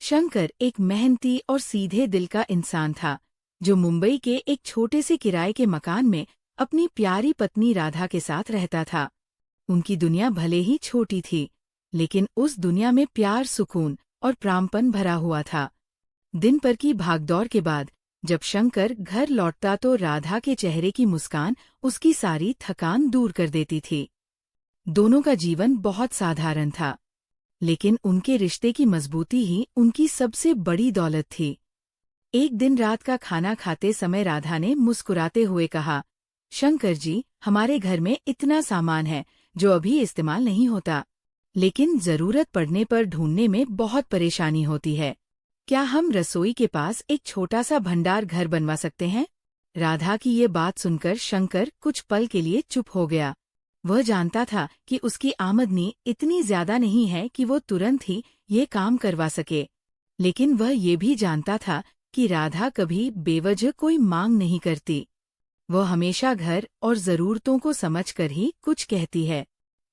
शंकर एक मेहनती और सीधे दिल का इंसान था, जो मुंबई के एक छोटे से किराए के मकान में अपनी प्यारी पत्नी राधा के साथ रहता था। उनकी दुनिया भले ही छोटी थी, लेकिन उस दुनिया में प्यार, सुकून और प्राणपन भरा हुआ था। दिन भर की भागदौड़ के बाद जब शंकर घर लौटता तो राधा के चेहरे की मुस्कान उसकी सारी थकान दूर कर देती थी। दोनों का जीवन बहुत साधारण था, लेकिन उनके रिश्ते की मजबूती ही उनकी सबसे बड़ी दौलत थी। एक दिन रात का खाना खाते समय राधा ने मुस्कुराते हुए कहा, शंकर जी, हमारे घर में इतना सामान है जो अभी इस्तेमाल नहीं होता, लेकिन जरूरत पड़ने पर ढूंढने में बहुत परेशानी होती है। क्या हम रसोई के पास एक छोटा सा भंडार घर बनवा सकते हैं? राधा की ये बात सुनकर शंकर कुछ पल के लिए चुप हो गया। वह जानता था कि उसकी आमदनी इतनी ज्यादा नहीं है कि वो तुरंत ही ये काम करवा सके, लेकिन वह ये भी जानता था कि राधा कभी बेवजह कोई मांग नहीं करती। वह हमेशा घर और जरूरतों को समझकर ही कुछ कहती है।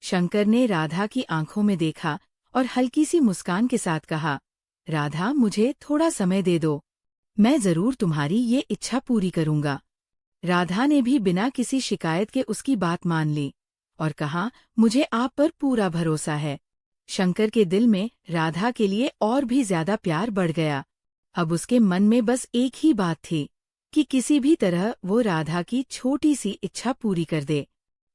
शंकर ने राधा की आंखों में देखा और हल्की सी मुस्कान के साथ कहा, राधा, मुझे थोड़ा समय दे दो, मैं जरूर तुम्हारी ये इच्छा पूरी करूंगा। राधा ने भी बिना किसी शिकायत के उसकी बात मान ली और कहा, मुझे आप पर पूरा भरोसा है। शंकर के दिल में राधा के लिए और भी ज्यादा प्यार बढ़ गया। अब उसके मन में बस एक ही बात थी कि किसी भी तरह वो राधा की छोटी सी इच्छा पूरी कर दे।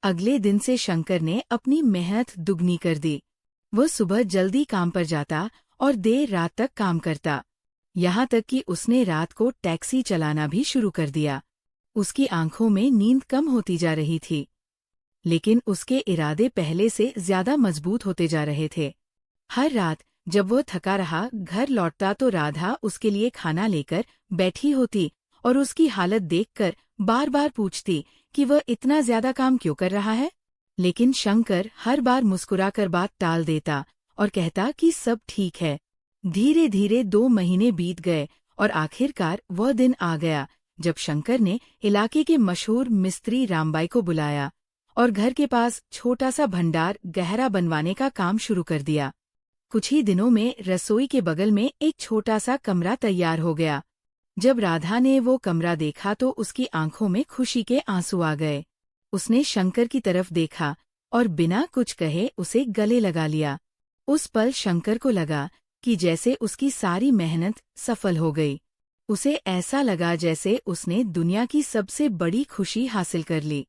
अगले दिन से शंकर ने अपनी मेहनत दुगनी कर दी। वो सुबह जल्दी काम पर जाता और देर रात तक काम करता, यहाँ तक कि उसने रात को टैक्सी चलाना भी शुरू कर दिया। उसकी आंखों में नींद कम होती जा रही थी, लेकिन उसके इरादे पहले से ज्यादा मजबूत होते जा रहे थे। हर रात जब वो थका रहा घर लौटता तो राधा उसके लिए खाना लेकर बैठी होती और उसकी हालत देखकर बार बार पूछती कि वह इतना ज्यादा काम क्यों कर रहा है। लेकिन शंकर हर बार मुस्कुराकर बात टाल देता और कहता कि सब ठीक है। धीरे धीरे 2 महीने बीत गए और आखिरकार वह दिन आ गया जब शंकर ने इलाके के मशहूर मिस्त्री रामबाई को बुलाया और घर के पास छोटा सा भंडार गहरा बनवाने का काम शुरू कर दिया। कुछ ही दिनों में रसोई के बगल में एक छोटा सा कमरा तैयार हो गया। जब राधा ने वो कमरा देखा तो उसकी आंखों में खुशी के आंसू आ गए। उसने शंकर की तरफ देखा और बिना कुछ कहे उसे गले लगा लिया। उस पल शंकर को लगा कि जैसे उसकी सारी मेहनत सफल हो गई। उसे ऐसा लगा जैसे उसने दुनिया की सबसे बड़ी खुशी हासिल कर ली।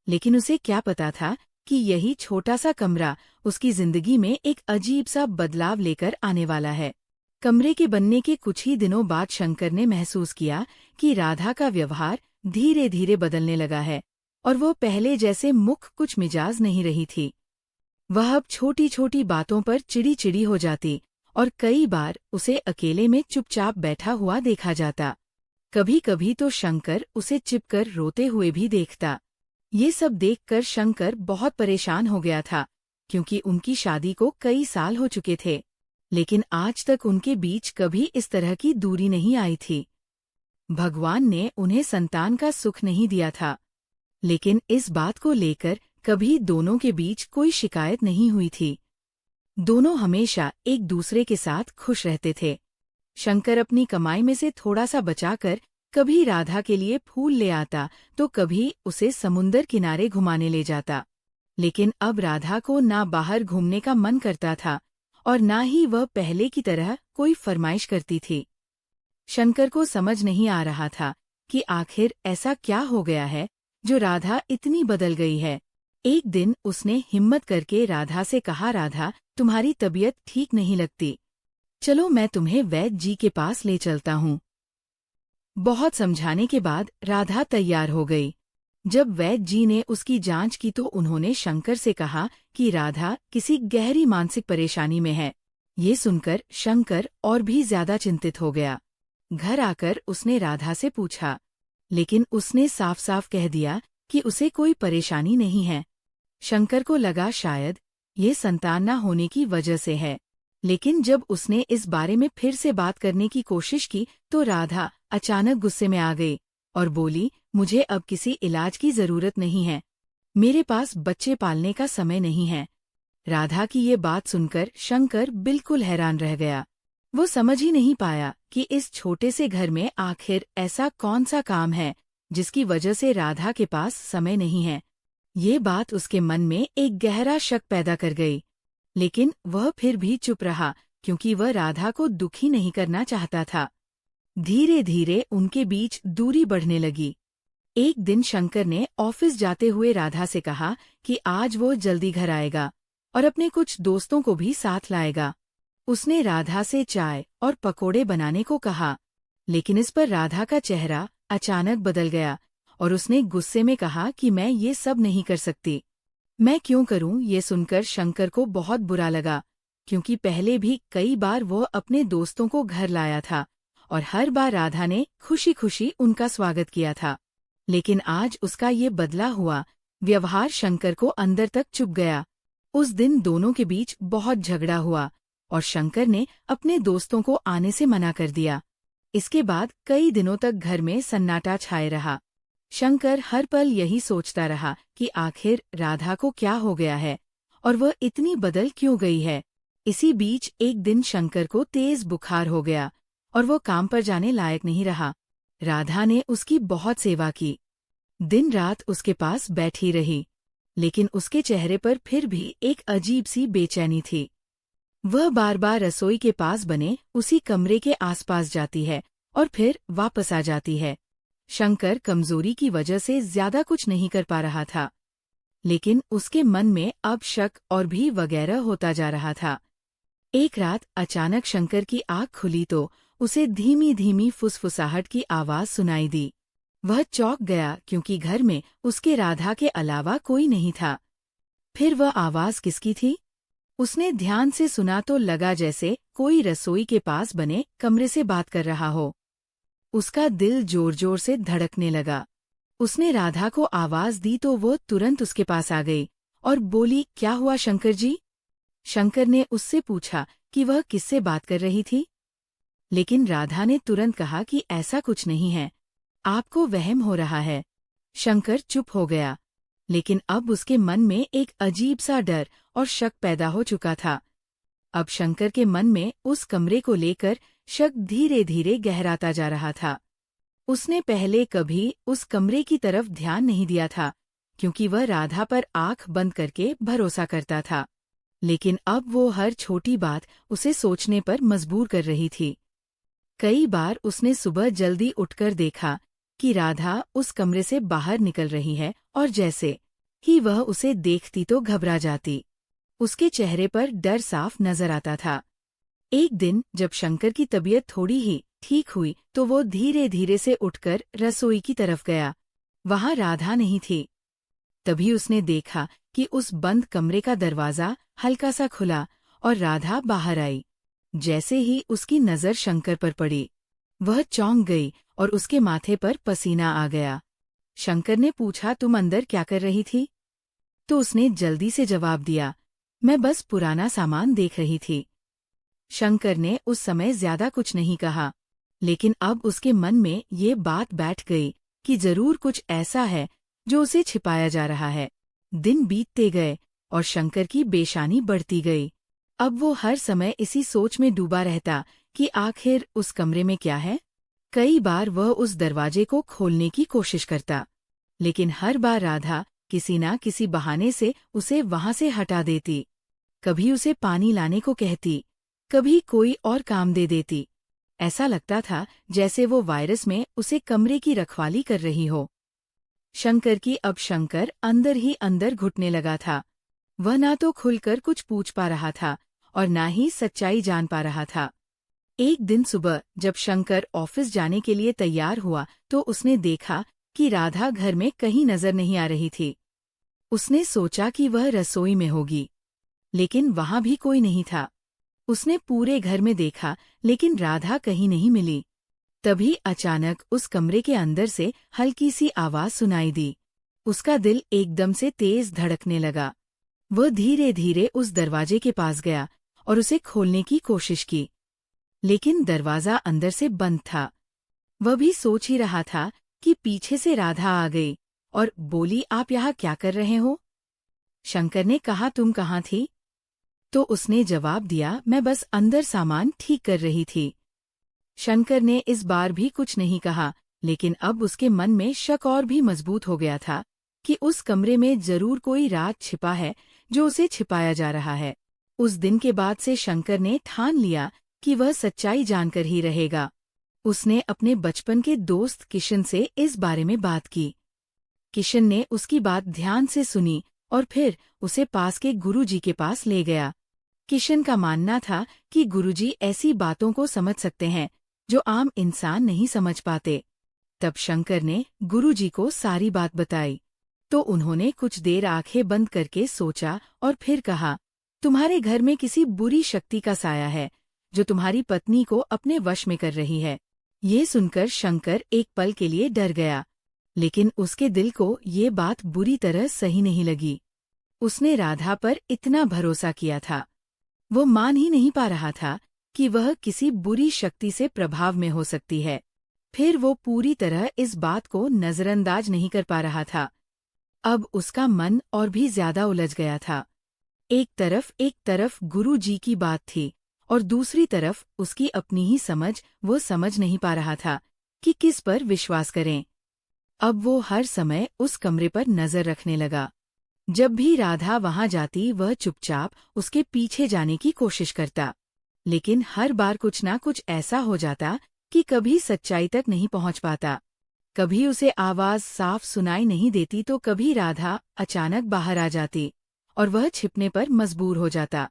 लेकिन उसे क्या पता था कि यही छोटा सा कमरा उसकी जिंदगी में एक अजीब सा बदलाव लेकर आने वाला है। कमरे के बनने के कुछ ही दिनों बाद शंकर ने महसूस किया कि राधा का व्यवहार धीरे धीरे बदलने लगा है और वो पहले जैसे मुख कुछ मिजाज नहीं रही थी। वह अब छोटी छोटी बातों पर चिड़ी चिड़ी हो जाती और कई बार उसे अकेले में चुपचाप बैठा हुआ देखा जाता। कभी कभी तो शंकर उसे चिपकर रोते हुए भी देखता। ये सब देखकर शंकर बहुत परेशान हो गया था, क्योंकि उनकी शादी को कई साल हो चुके थे, लेकिन आज तक उनके बीच कभी इस तरह की दूरी नहीं आई थी। भगवान ने उन्हें संतान का सुख नहीं दिया था, लेकिन इस बात को लेकर कभी दोनों के बीच कोई शिकायत नहीं हुई थी। दोनों हमेशा एक दूसरे के साथ खुश रहते थे। शंकर अपनी कमाई में से थोड़ा सा बचाकर कभी राधा के लिए फूल ले आता तो कभी उसे समुंदर किनारे घुमाने ले जाता। लेकिन अब राधा को ना बाहर घूमने का मन करता था और ना ही वह पहले की तरह कोई फरमाइश करती थी। शंकर को समझ नहीं आ रहा था कि आखिर ऐसा क्या हो गया है जो राधा इतनी बदल गई है। एक दिन उसने हिम्मत करके राधा से कहा, राधा, तुम्हारी तबीयत ठीक नहीं लगती, चलो मैं तुम्हें वैद्य जी के पास ले चलता हूँ। बहुत समझाने के बाद राधा तैयार हो गई। जब वैद्य जी ने उसकी जांच की तो उन्होंने शंकर से कहा कि राधा किसी गहरी मानसिक परेशानी में है। ये सुनकर शंकर और भी ज्यादा चिंतित हो गया। घर आकर उसने राधा से पूछा, लेकिन उसने साफ साफ कह दिया कि उसे कोई परेशानी नहीं है। शंकर को लगा शायद ये संतान न होने की वजह से है, लेकिन जब उसने इस बारे में फिर से बात करने की कोशिश की तो राधा अचानक गुस्से में आ गई और बोली, मुझे अब किसी इलाज की जरूरत नहीं है, मेरे पास बच्चे पालने का समय नहीं है। राधा की ये बात सुनकर शंकर बिल्कुल हैरान रह गया। वो समझ ही नहीं पाया कि इस छोटे से घर में आखिर ऐसा कौन सा काम है जिसकी वजह से राधा के पास समय नहीं है। ये बात उसके मन में एक गहरा शक पैदा कर गई, लेकिन वह फिर भी चुप रहा क्योंकि वह राधा को दुखी नहीं करना चाहता था। धीरे धीरे उनके बीच दूरी बढ़ने लगी। एक दिन शंकर ने ऑफिस जाते हुए राधा से कहा कि आज वो जल्दी घर आएगा और अपने कुछ दोस्तों को भी साथ लाएगा। उसने राधा से चाय और पकोड़े बनाने को कहा, लेकिन इस पर राधा का चेहरा अचानक बदल गया और उसने गुस्से में कहा कि मैं ये सब नहीं कर सकती। मैं क्यों करूं? ये सुनकर शंकर को बहुत बुरा लगा, क्योंकि पहले भी कई बार वो अपने दोस्तों को घर लाया था और हर बार राधा ने खुशी खुशी उनका स्वागत किया था। लेकिन आज उसका ये बदला हुआ व्यवहार शंकर को अंदर तक चुभ गया। उस दिन दोनों के बीच बहुत झगड़ा हुआ और शंकर ने अपने दोस्तों को आने से मना कर दिया। इसके बाद कई दिनों तक घर में सन्नाटा छाए रहा। शंकर हर पल यही सोचता रहा कि आखिर राधा को क्या हो गया है और वह इतनी बदल क्यों गई है। इसी बीच एक दिन शंकर को तेज बुखार हो गया और वो काम पर जाने लायक नहीं रहा। राधा ने उसकी बहुत सेवा की, दिन रात उसके पास बैठी रही, लेकिन उसके चेहरे पर फिर भी एक अजीब सी बेचैनी थी। वह बार बार रसोई के पास बने उसी कमरे के आसपास जाती है और फिर वापस आ जाती है। शंकर कमजोरी की वजह से ज्यादा कुछ नहीं कर पा रहा था, लेकिन उसके मन में अब शक और भी वगैरह होता जा रहा था। एक रात अचानक शंकर की आँख खुली तो उसे धीमी धीमी फुसफुसाहट की आवाज सुनाई दी। वह चौंक गया क्योंकि घर में उसके राधा के अलावा कोई नहीं था। फिर वह आवाज किसकी थी? उसने ध्यान से सुना तो लगा जैसे कोई रसोई के पास बने कमरे से बात कर रहा हो। उसका दिल जोर जोर से धड़कने लगा। उसने राधा को आवाज दी तो वो तुरंत उसके पास आ गई और बोली, क्या हुआ शंकर जी? शंकर ने उससे पूछा कि वह किससे बात कर रही थी, लेकिन राधा ने तुरंत कहा कि ऐसा कुछ नहीं है, आपको वहम हो रहा है। शंकर चुप हो गया, लेकिन अब उसके मन में एक अजीब सा डर और शक पैदा हो चुका था। अब शंकर के मन में उस कमरे को लेकर शक धीरे धीरे गहराता जा रहा था। उसने पहले कभी उस कमरे की तरफ ध्यान नहीं दिया था, क्योंकि वह राधा पर आंख बंद करके भरोसा करता था, लेकिन अब वो हर छोटी बात उसे सोचने पर मजबूर कर रही थी। कई बार उसने सुबह जल्दी उठकर देखा कि राधा उस कमरे से बाहर निकल रही है और जैसे ही वह उसे देखती तो घबरा जाती। उसके चेहरे पर डर साफ नजर आता था। एक दिन जब शंकर की तबीयत थोड़ी ही ठीक हुई तो वो धीरे धीरे से उठकर रसोई की तरफ गया। वहां राधा नहीं थी। तभी उसने देखा कि उस बंद कमरे का दरवाजा हल्का सा खुला और राधा बाहर आई। जैसे ही उसकी नजर शंकर पर पड़ी, वह चौंक गई और उसके माथे पर पसीना आ गया। शंकर ने पूछा, तुम अंदर क्या कर रही थी? तो उसने जल्दी से जवाब दिया, मैं बस पुराना सामान देख रही थी। शंकर ने उस समय ज्यादा कुछ नहीं कहा, लेकिन अब उसके मन में ये बात बैठ गई कि जरूर कुछ ऐसा है जो उसे छिपाया जा रहा है। दिन बीतते गए और शंकर की बेशानी बढ़ती गई। अब वो हर समय इसी सोच में डूबा रहता कि आखिर उस कमरे में क्या है। कई बार वह उस दरवाजे को खोलने की कोशिश करता, लेकिन हर बार राधा किसी ना किसी बहाने से उसे वहां से हटा देती। कभी उसे पानी लाने को कहती, कभी कोई और काम दे देती। ऐसा लगता था जैसे वो वायरस में उसे कमरे की रखवाली कर रही हो। शंकर अंदर ही अंदर घुटने लगा था। वह ना तो खुलकर कुछ पूछ पा रहा था और ना ही सच्चाई जान पा रहा था। एक दिन सुबह जब शंकर ऑफिस जाने के लिए तैयार हुआ तो उसने देखा कि राधा घर में कहीं नजर नहीं आ रही थी। उसने सोचा कि वह रसोई में होगी, लेकिन वहां भी कोई नहीं था। उसने पूरे घर में देखा, लेकिन राधा कहीं नहीं मिली। तभी अचानक उस कमरे के अंदर से हल्की सी आवाज सुनाई दी। उसका दिल एकदम से तेज धड़कने लगा। वह धीरे धीरे उस दरवाजे के पास गया और उसे खोलने की कोशिश की, लेकिन दरवाजा अंदर से बंद था। वह भी सोच ही रहा था कि पीछे से राधा आ गई और बोली, आप यहाँ क्या कर रहे हो? शंकर ने कहा, तुम कहाँ थी? तो उसने जवाब दिया, मैं बस अंदर सामान ठीक कर रही थी। शंकर ने इस बार भी कुछ नहीं कहा, लेकिन अब उसके मन में शक और भी मजबूत हो गया था कि उस कमरे में जरूर कोई राज छिपा है जो उसे छिपाया जा रहा है। उस दिन के बाद से शंकर ने ठान लिया कि वह सच्चाई जानकर ही रहेगा। उसने अपने बचपन के दोस्त किशन से इस बारे में बात की। किशन ने उसकी बात ध्यान से सुनी और फिर उसे पास के गुरुजी के पास ले गया। किशन का मानना था कि गुरुजी ऐसी बातों को समझ सकते हैं जो आम इंसान नहीं समझ पाते। तब शंकर ने गुरुजी को सारी बात बताई, तो उन्होंने कुछ देर आंखें बंद करके सोचा और फिर कहा, तुम्हारे घर में किसी बुरी शक्ति का साया है जो तुम्हारी पत्नी को अपने वश में कर रही है। ये सुनकर शंकर एक पल के लिए डर गया, लेकिन उसके दिल को ये बात बुरी तरह सही नहीं लगी। उसने राधा पर इतना भरोसा किया था, वो मान ही नहीं पा रहा था कि वह किसी बुरी शक्ति से प्रभाव में हो सकती है। फिर वो पूरी तरह इस बात को नजरअंदाज नहीं कर पा रहा था। अब उसका मन और भी ज्यादा उलझ गया था। एक तरफ गुरु जी की बात थी और दूसरी तरफ उसकी अपनी ही समझ। वो समझ नहीं पा रहा था कि किस पर विश्वास करें। अब वो हर समय उस कमरे पर नजर रखने लगा। जब भी राधा वहां जाती वह चुपचाप उसके पीछे जाने की कोशिश करता, लेकिन हर बार कुछ ना कुछ ऐसा हो जाता कि कभी सच्चाई तक नहीं पहुंच पाता। कभी उसे आवाज साफ सुनाई नहीं देती तो कभी राधा अचानक बाहर आ जाती और वह छिपने पर मजबूर हो जाता।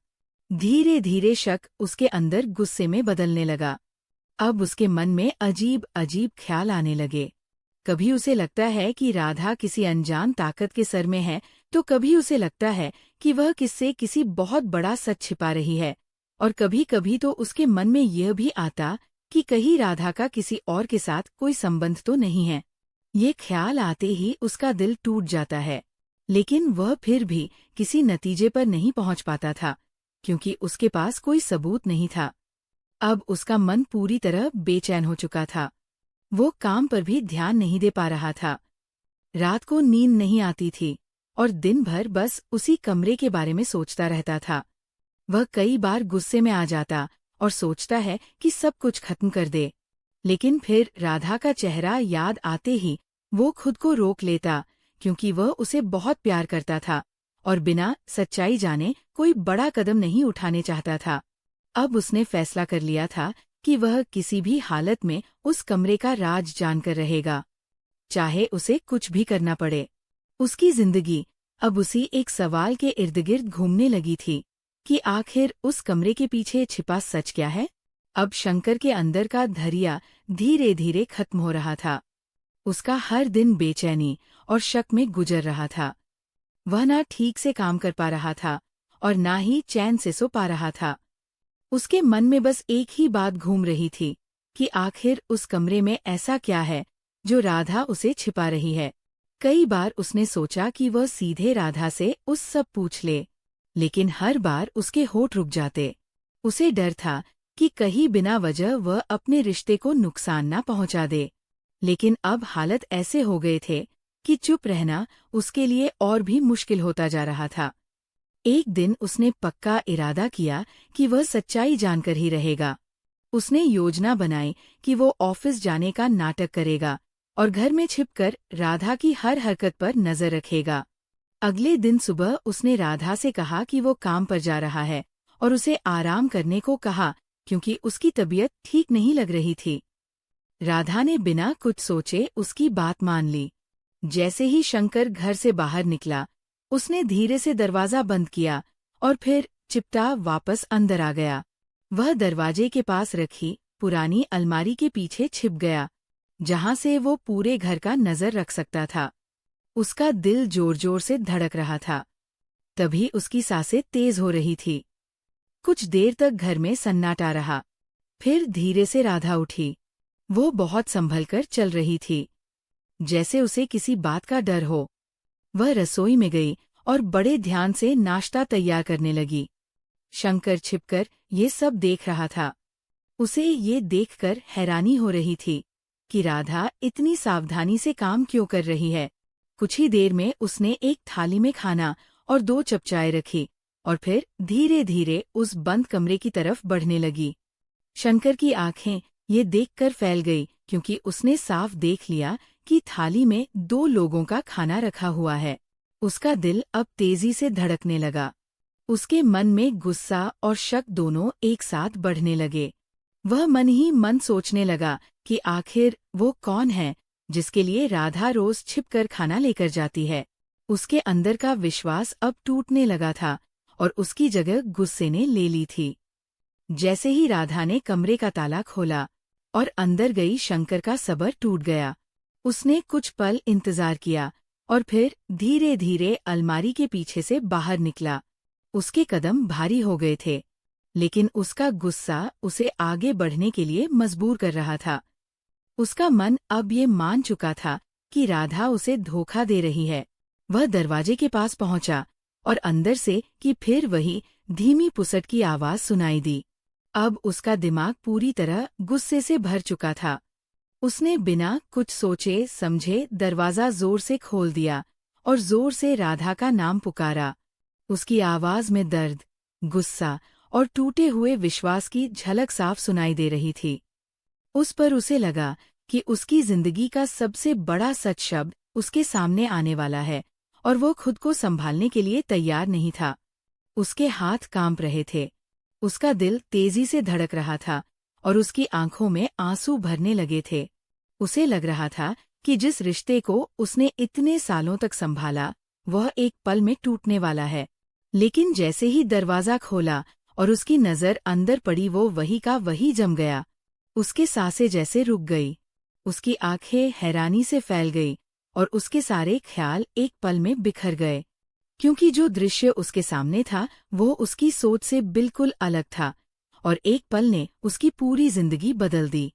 धीरे धीरे शक उसके अंदर गुस्से में बदलने लगा। अब उसके मन में अजीब अजीब ख्याल आने लगे। कभी उसे लगता है कि राधा किसी अनजान ताकत के सर में है, तो कभी उसे लगता है कि वह किससे किसी बहुत बड़ा सच छिपा रही है, और कभी कभी तो उसके मन में यह भी आता कि कहीं राधा का किसी और के साथ कोई संबंध तो नहीं है। ये ख्याल आते ही उसका दिल टूट जाता है, लेकिन वह फिर भी किसी नतीजे पर नहीं पहुंच पाता था, क्योंकि उसके पास कोई सबूत नहीं था। अब उसका मन पूरी तरह बेचैन हो चुका था। वो काम पर भी ध्यान नहीं दे पा रहा था। रात को नींद नहीं आती थी और दिन भर बस उसी कमरे के बारे में सोचता रहता था। वह कई बार गुस्से में आ जाता और सोचता है कि सब कुछ खत्म कर दे, लेकिन फिर राधा का चेहरा याद आते ही वो खुद को रोक लेता, क्योंकि वह उसे बहुत प्यार करता था और बिना सच्चाई जाने कोई बड़ा कदम नहीं उठाने चाहता था। अब उसने फैसला कर लिया था कि वह किसी भी हालत में उस कमरे का राज जानकर रहेगा, चाहे उसे कुछ भी करना पड़े। उसकी जिंदगी अब उसी एक सवाल के इर्द-गिर्द घूमने लगी थी कि आखिर उस कमरे के पीछे छिपा सच क्या है। अब शंकर के अंदर का धैर्य धीरे धीरे खत्म हो रहा था। उसका हर दिन बेचैनी और शक में गुजर रहा था। वह ना ठीक से काम कर पा रहा था और ना ही चैन से सो पा रहा था। उसके मन में बस एक ही बात घूम रही थी कि आखिर उस कमरे में ऐसा क्या है जो राधा उसे छिपा रही है। कई बार उसने सोचा कि वह सीधे राधा से उस सब पूछ ले, लेकिन हर बार उसके होंठ रुक जाते। उसे डर था कि कहीं बिना वजह वह अपने रिश्ते को नुकसान न पहुंचा दे। लेकिन अब हालत ऐसे हो गए थे कि चुप रहना उसके लिए और भी मुश्किल होता जा रहा था। एक दिन उसने पक्का इरादा किया कि वह सच्चाई जानकर ही रहेगा। उसने योजना बनाई कि वो ऑफिस जाने का नाटक करेगा और घर में छिपकर राधा की हर हरकत पर नजर रखेगा। अगले दिन सुबह उसने राधा से कहा कि वो काम पर जा रहा है और उसे आराम करने को कहा, क्योंकि उसकी तबीयत ठीक नहीं लग रही थी। राधा ने बिना कुछ सोचे उसकी बात मान ली। जैसे ही शंकर घर से बाहर निकला, उसने धीरे से दरवाजा बंद किया और फिर चिपटा वापस अंदर आ गया। वह दरवाजे के पास रखी पुरानी अलमारी के पीछे छिप गया, जहां से वो पूरे घर का नजर रख सकता था। उसका दिल जोर जोर से धड़क रहा था। तभी उसकी सांसें तेज हो रही थी। कुछ देर तक घर में सन्नाटा रहा। फिर धीरे से राधा उठी। वो बहुत संभल कर चल रही थी, जैसे उसे किसी बात का डर हो। वह रसोई में गई और बड़े ध्यान से नाश्ता तैयार करने लगी। शंकर छिपकर ये सब देख रहा था। उसे ये देखकर हैरानी हो रही थी कि राधा इतनी सावधानी से काम क्यों कर रही है। कुछ ही देर में उसने एक थाली में खाना और 2 चप चाय रखी और फिर धीरे धीरे उस बंद कमरे की तरफ बढ़ने लगी। शंकर की आंखें ये देखकर फैल गई क्योंकि उसने साफ देख लिया कि थाली में 2 लोगों का खाना रखा हुआ है। उसका दिल अब तेजी से धड़कने लगा। उसके मन में गुस्सा और शक दोनों एक साथ बढ़ने लगे। वह मन ही मन सोचने लगा कि आखिर वो कौन है जिसके लिए राधा रोज छिपकर खाना लेकर जाती है। उसके अंदर का विश्वास अब टूटने लगा था और उसकी जगह गुस्से ने ले ली थी। जैसे ही राधा ने कमरे का ताला खोला और अंदर गई, शंकर का सब्र टूट गया। उसने कुछ पल इंतजार किया और फिर धीरे धीरे अलमारी के पीछे से बाहर निकला। उसके कदम भारी हो गए थे, लेकिन उसका गुस्सा उसे आगे बढ़ने के लिए मजबूर कर रहा था। उसका मन अब ये मान चुका था कि राधा उसे धोखा दे रही है। वह दरवाजे के पास पहुंचा और अंदर से कि फिर वही धीमी पुसट की आवाज सुनाई दी। अब उसका दिमाग पूरी तरह गुस्से से भर चुका था। उसने बिना कुछ सोचे समझे दरवाजा जोर से खोल दिया और जोर से राधा का नाम पुकारा। उसकी आवाज में दर्द, गुस्सा और टूटे हुए विश्वास की झलक साफ सुनाई दे रही थी। उस पर उसे लगा कि उसकी जिंदगी का सबसे बड़ा सच शब्द उसके सामने आने वाला है और वो खुद को संभालने के लिए तैयार नहीं था। उसके हाथ कांप रहे थे, उसका दिल तेजी से धड़क रहा था और उसकी आंखों में आंसू भरने लगे थे। उसे लग रहा था कि जिस रिश्ते को उसने इतने सालों तक संभाला वह एक पल में टूटने वाला है। लेकिन जैसे ही दरवाजा खोला और उसकी नजर अंदर पड़ी, वो वही का वही जम गया। उसके सांसें जैसे रुक गई, उसकी आंखें हैरानी से फैल गई और उसके सारे ख्याल एक पल में बिखर गए, क्योंकि जो दृश्य उसके सामने था वो उसकी सोच से बिल्कुल अलग था और एक पल ने उसकी पूरी जिंदगी बदल दी।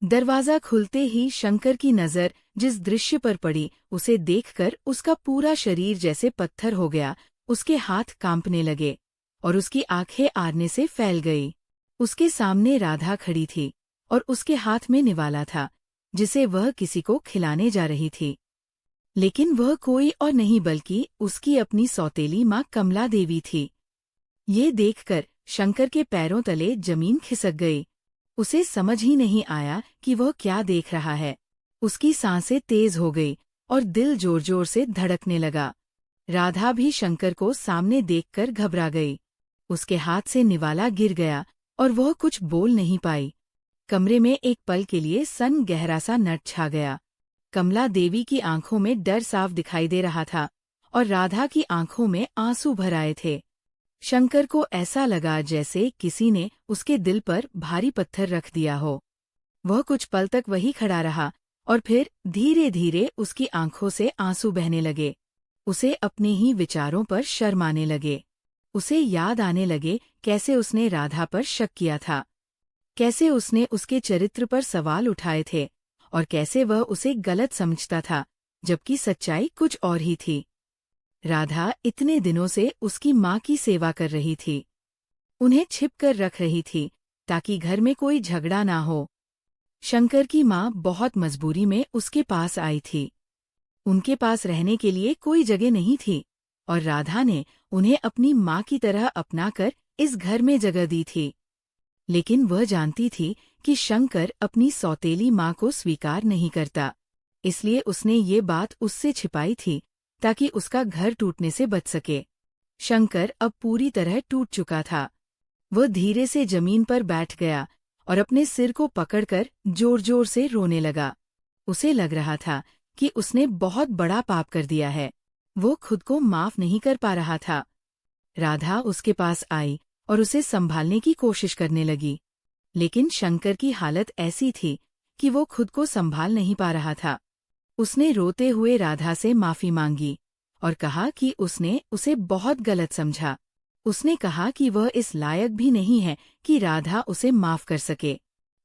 दरवाजा खुलते ही शंकर की नजर जिस दृश्य पर पड़ी, उसे देखकर उसका पूरा शरीर जैसे पत्थर हो गया। उसके हाथ कांपने लगे और उसकी आंखें आरने से फैल गई। उसके सामने राधा खड़ी थी और उसके हाथ में निवाला था जिसे वह किसी को खिलाने जा रही थी। लेकिन वह कोई और नहीं बल्कि उसकी अपनी सौतेली माँ कमला देवी थी। ये देखकर शंकर के पैरों तले जमीन खिसक गई। उसे समझ ही नहीं आया कि वह क्या देख रहा है। उसकी सांसें तेज हो गई और दिल जोर जोर से धड़कने लगा। राधा भी शंकर को सामने देखकर घबरा गई। उसके हाथ से निवाला गिर गया और वह कुछ बोल नहीं पाई। कमरे में एक पल के लिए सन गहरा सा नट छा गया। कमला देवी की आंखों में डर साफ दिखाई दे रहा था और राधा की आंखों में आंसू भर आए थे। शंकर को ऐसा लगा जैसे किसी ने उसके दिल पर भारी पत्थर रख दिया हो। वह कुछ पल तक वही खड़ा रहा और फिर धीरे धीरे उसकी आंखों से आंसू बहने लगे। उसे अपने ही विचारों पर शर्म आने लगे। उसे याद आने लगे कैसे उसने राधा पर शक किया था, कैसे उसने उसके चरित्र पर सवाल उठाए थे और कैसे वह उसे गलत समझता था, जबकि सच्चाई कुछ और ही थी। राधा इतने दिनों से उसकी माँ की सेवा कर रही थी, उन्हें छिप कर रख रही थी ताकि घर में कोई झगड़ा ना हो। शंकर की माँ बहुत मजबूरी में उसके पास आई थी। उनके पास रहने के लिए कोई जगह नहीं थी और राधा ने उन्हें अपनी माँ की तरह अपनाकर इस घर में जगह दी थी। लेकिन वह जानती थी कि शंकर अपनी सौतेली माँ को स्वीकार नहीं करता, इसलिए उसने ये बात उससे छिपाई थी ताकि उसका घर टूटने से बच सके। शंकर अब पूरी तरह टूट चुका था। वह धीरे से जमीन पर बैठ गया और अपने सिर को पकड़कर जोर जोर से रोने लगा। उसे लग रहा था कि उसने बहुत बड़ा पाप कर दिया है। वो खुद को माफ नहीं कर पा रहा था। राधा उसके पास आई और उसे संभालने की कोशिश करने लगी, लेकिन शंकर की हालत ऐसी थी कि वो खुद को संभाल नहीं पा रहा था। उसने रोते हुए राधा से माफी मांगी और कहा कि उसने उसे बहुत गलत समझा। उसने कहा कि वह इस लायक भी नहीं है कि राधा उसे माफ कर सके।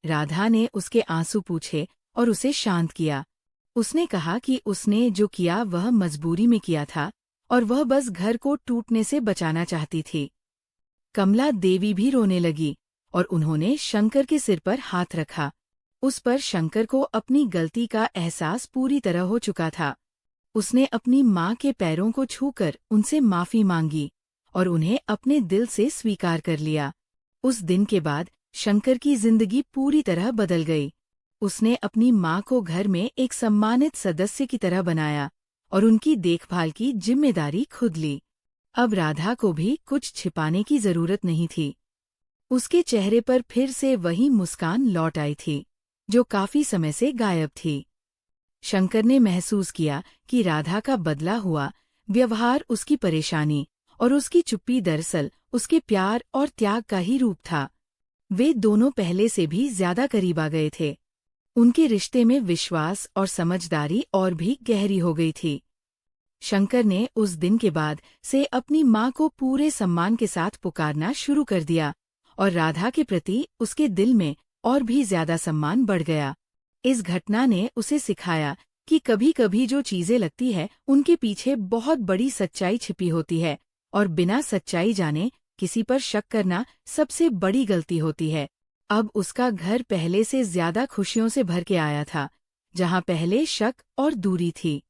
राधा ने उसके आंसू पूछे और उसे शांत किया। उसने कहा कि उसने जो किया वह मजबूरी में किया था और वह बस घर को टूटने से बचाना चाहती थी। कमला देवी भी रोने लगी और उन्होंने शंकर के सिर पर हाथ रखा। उस पर शंकर को अपनी गलती का एहसास पूरी तरह हो चुका था। उसने अपनी माँ के पैरों को छूकर उनसे माफी मांगी और उन्हें अपने दिल से स्वीकार कर लिया। उस दिन के बाद शंकर की जिंदगी पूरी तरह बदल गई। उसने अपनी माँ को घर में एक सम्मानित सदस्य की तरह बनाया और उनकी देखभाल की जिम्मेदारी खुद ली। अब राधा को भी कुछ छिपाने की जरूरत नहीं थी। उसके चेहरे पर फिर से वही मुस्कान लौट आई थी, जो काफी समय से गायब थी। शंकर ने महसूस किया कि राधा का बदला हुआ व्यवहार उसकी परेशानी और उसकी चुप्पी दरअसल उसके प्यार और त्याग का ही रूप था। वे दोनों पहले से भी ज्यादा करीब आ गए थे। उनके रिश्ते में विश्वास और समझदारी और भी गहरी हो गई थी। शंकर ने उस दिन के बाद से अपनी माँ को पूरे सम्मान के साथ पुकारना शुरू कर दिया और राधा के प्रति उसके दिल में और भी ज्यादा सम्मान बढ़ गया। इस घटना ने उसे सिखाया कि कभी कभी जो चीजें लगती है उनके पीछे बहुत बड़ी सच्चाई छिपी होती है और बिना सच्चाई जाने किसी पर शक करना सबसे बड़ी गलती होती है। अब उसका घर पहले से ज्यादा खुशियों से भर के आया था। जहां पहले शक और दूरी थी,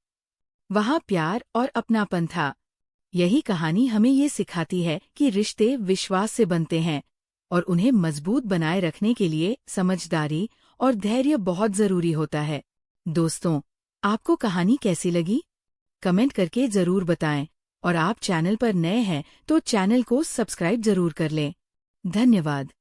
वहां प्यार और अपनापन था। यही कहानी हमें ये सिखाती है कि रिश्ते विश्वास से बनते हैं और उन्हें मजबूत बनाए रखने के लिए समझदारी और धैर्य बहुत जरूरी होता है। दोस्तों, आपको कहानी कैसी लगी? कमेंट करके जरूर बताएं और आप चैनल पर नए हैं तो चैनल को सब्सक्राइब जरूर कर लें। धन्यवाद।